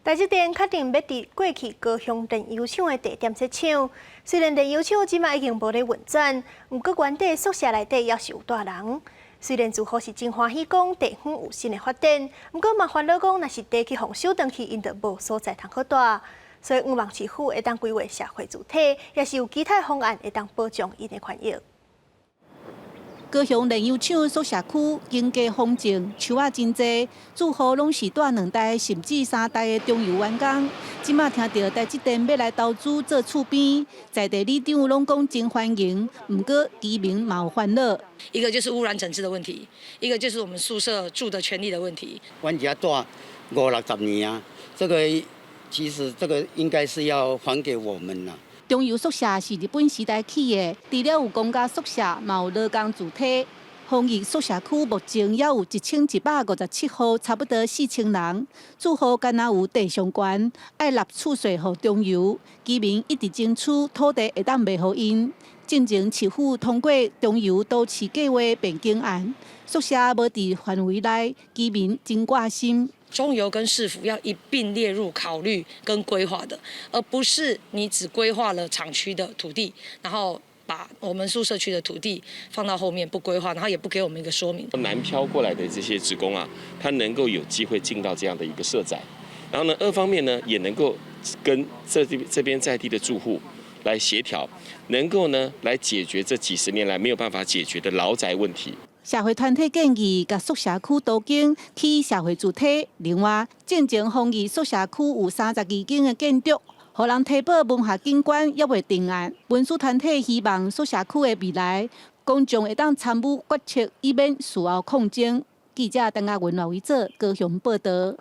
台积电确定要伫过去高雄炼油厂的地点设厂，虽然炼油厂即卖已经无咧运转，不过原地宿舍内底也是有大人。虽然住户是真欢喜讲地方有新的发展，不过嘛烦恼讲，若是地去放收回去，因就无所在通好住。所以，望市府会当规划社会主体，也是有其他方案会当保障因的权益。高雄炼油厂宿舍区经过风景，树仔真多，住户拢是住2代甚至3代的中油员工。即马听到台积电要来投资做厝边，在地里长拢讲真欢迎，不过居民嘛有烦恼。一个就是污染整治的问题，一个就是我们宿舍住的权利的问题。阮家住50-60年啊，其实这个应该是要还给我们啦。中油宿舍是日本时代起的，除了有公家宿舍，嘛有劳工主体。丰益宿舍区目前也有1157户，差不多4000人。住户敢若有地上权，爱纳厝税予中油。居民一直争取土地会当卖予因。进前市府通过中油都市计划变更案，宿舍无伫范围内，居民真挂心。中油跟市府要一并列入考虑跟规划的，而不是你只规划了厂区的土地，然后把我们宿舍区的土地放到后面不规划，然后也不给我们一个说明。南漂过来的这些职工啊，他能够有机会进到这样的一个社宅，然后呢，二方面呢也能够跟这边在地的住户来协调，能够呢来解决这几十年来没有办法解决的劳宅问题。社会团体建议，甲宿舍区都更起社会主体。另外，进前丰益宿舍区有32间的建筑，互人提报文化景观也未定案。文书团体希望宿舍区的未来，公众会当参与决策，以免事后抗争。记者邓亚文、刘维做高雄报道。